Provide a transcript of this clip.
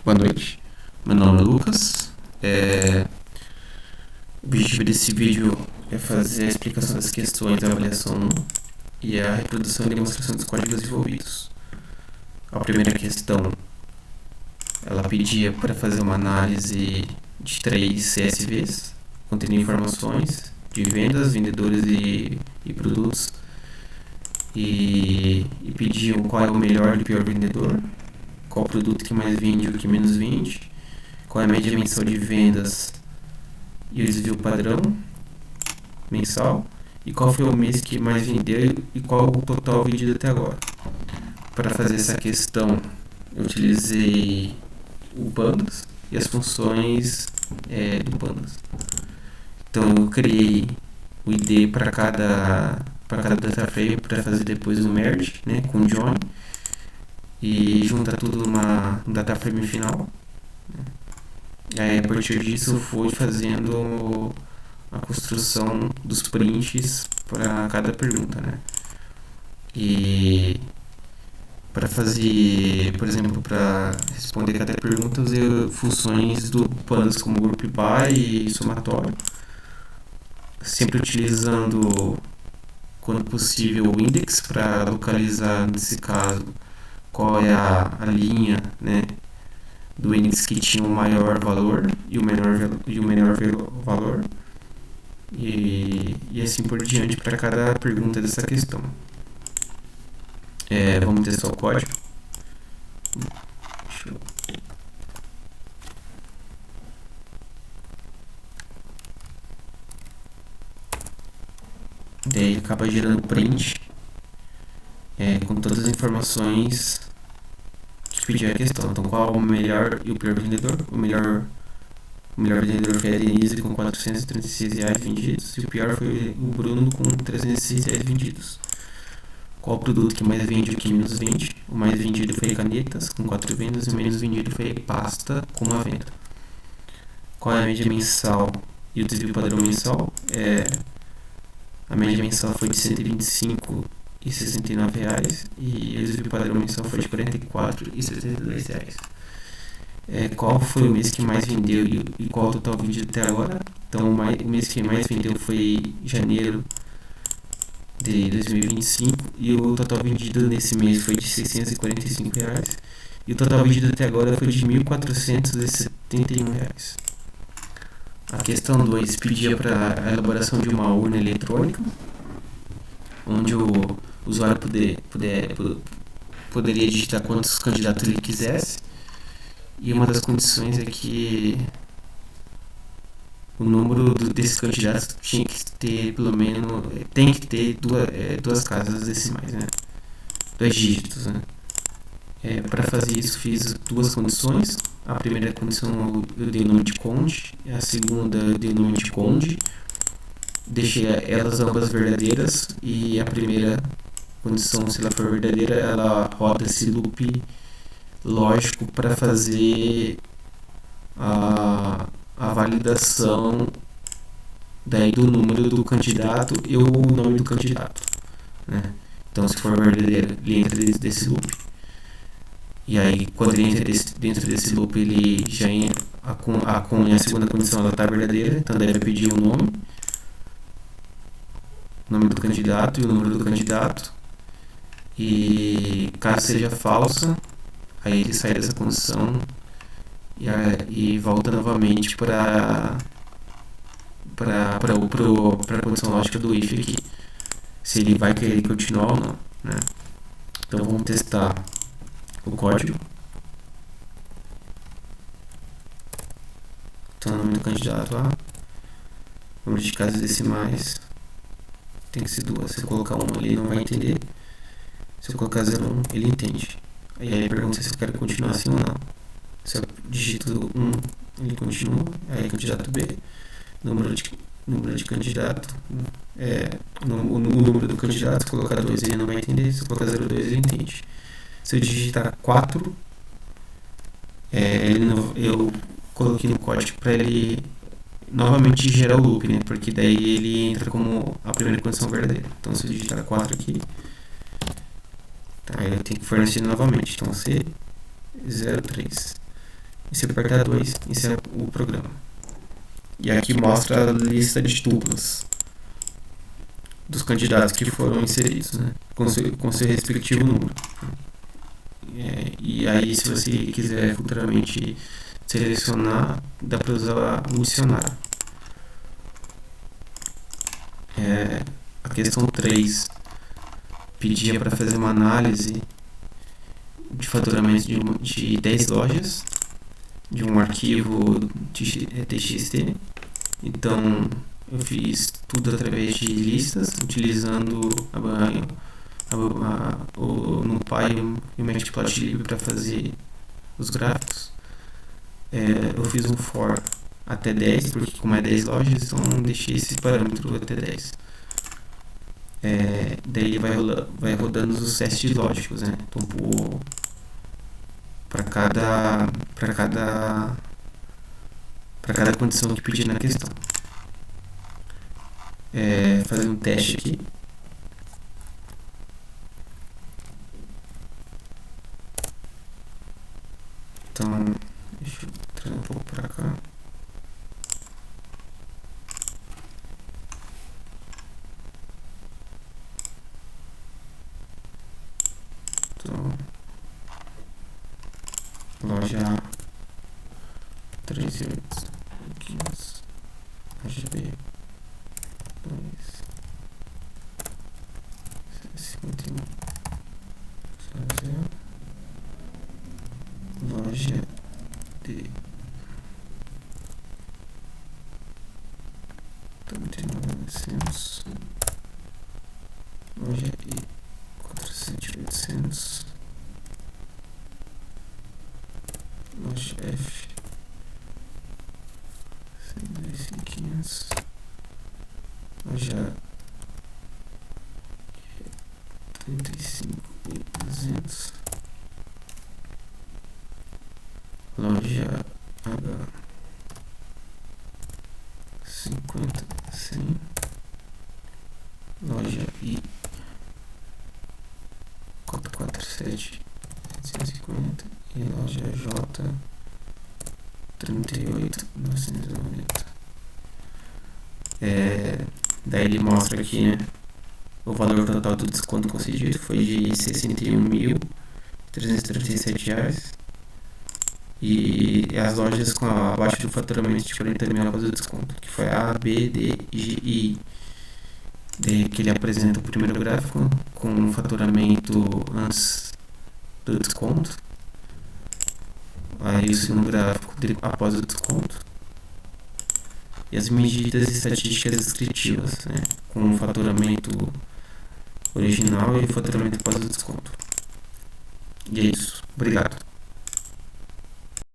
Boa noite, meu nome é Lucas. O objetivo desse vídeo é fazer a explicação das questões da avaliação e a reprodução e demonstração dos códigos envolvidos. A primeira questão, ela pedia para fazer uma análise de 3 CSVs, contendo informações de vendas, vendedores e produtos, e pediam qual é o melhor e o pior vendedor, qual o produto que mais vende e o que menos vende, qual é a média mensal de vendas e o desvio padrão mensal, e qual foi o mês que mais vendeu e qual o total vendido até agora. Para fazer essa questão, eu utilizei o Pandas e as funções do Pandas. Então eu criei o ID para cada data frame para fazer depois o merge, né, com o join, e juntar tudo num data frame final. Aí, a partir disso, eu fui fazendo a construção dos prints para cada pergunta, né? E para fazer, por exemplo, para responder cada pergunta, eu usei funções do Pandas como group by e somatório, sempre utilizando, quando possível, o index para localizar, nesse caso, qual é a linha, né, do index que tinha o maior valor e o menor valor, e assim por diante para cada pergunta dessa questão. Vamos testar o código. Daí ele acaba gerando print com todas as informações que pedia a questão. Então, qual o melhor e o pior vendedor? O melhor vendedor foi a Denise com R$ 436 vendidos, e o pior foi o Bruno com R$ 306 vendidos. Qual o produto que mais vende e o que menos vende? O mais vendido foi canetas, com 4 vendas, e o menos vendido foi pasta, com 1 venda. Qual é a média mensal e o desvio padrão mensal? A média mensal foi de R$ 125,69 e o desvio padrão mensal foi de R$ 44,72. Qual foi o mês que mais vendeu e qual o total vendido até agora? Então, o mês que mais vendeu foi janeiro de 2025 e o total vendido nesse mês foi de R$ 645 e o total vendido até agora foi de R$ 1.471. A questão 2 pedia para a elaboração de uma urna eletrônica, onde o usuário poderia digitar quantos candidatos ele quisesse, e uma das condições é que o número desses candidatos tinha que ter pelo menos duas casas decimais, né? 2 dígitos, né? Para fazer isso, fiz 2 condições. A primeira condição eu dei o nome de conde, a segunda eu dei o nome de conde, deixei elas ambas verdadeiras, e a primeira condição, se ela for verdadeira, ela roda esse loop lógico para fazer a validação daí do número do candidato e o nome do candidato, né? Então, se for verdadeiro, ele entra desse loop, e aí quando ele entra dentro desse loop, ele já entra a segunda condição, ela está verdadeira, então deve pedir o nome do candidato e o número do candidato, e caso seja falsa, aí ele sai dessa condição e volta novamente para a condição lógica do if aqui, se ele vai querer continuar ou não, né? Então vamos testar o código. Então, o nome do candidato A, número de casas decimais tem que ser 2. Se eu colocar 1 ele não vai entender, se eu colocar 0,1 ele entende. Aí ele pergunta se eu quero continuar assim ou não. Se eu digito 1, ele continua. Aí candidato B, número de candidato, o número do candidato. Se eu colocar 2 ele não vai entender, se eu colocar 0,2 ele entende. Se eu digitar 4, eu coloquei no código para ele novamente gerar o loop, né? Porque daí ele entra como a primeira condição verdadeira. Então, se eu digitar 4 aqui, tá, eu tenho que fornecer novamente. Então, C03. E se eu apertar 2, encerra o programa. E aqui mostra a lista de duplas dos candidatos que foram inseridos, né? Com seu respectivo número. E aí, se você quiser futuramente selecionar, dá para usar o dicionário. A questão 3 pedia para fazer uma análise de faturamento de 10 lojas de um arquivo TXT. Então eu fiz tudo através de listas, utilizando o NumPy e o Matplotlib para fazer os gráficos. Eu fiz um for até 10, porque como é 10 lojas, então deixei esse parâmetro até 10. Daí ele vai rodando os testes lógicos, né? Então, para cada condição que pedir na questão. Fazer um teste aqui. Então, deixa eu trazer um pouco para cá. Então, loja A, 3.800, loja B, 2, 51, loja D, 39.900, loja E, 4.800, loja F, 102.500, loja E, 35.200, loja H, 50, 100, loja I, 447, 750 e loja J, 38.990. Daí ele mostra aqui, né, o valor total do desconto concedido foi de R$ 61.337 e as lojas com abaixo do faturamento de 40 mil após o desconto, que foi A, B, D, G e I. Daí que ele apresenta o primeiro gráfico com o faturamento antes do desconto, aí o segundo gráfico após o desconto e as medidas estatísticas descritivas, né, com o faturamento original e o faturamento após o desconto. E é isso. Obrigado.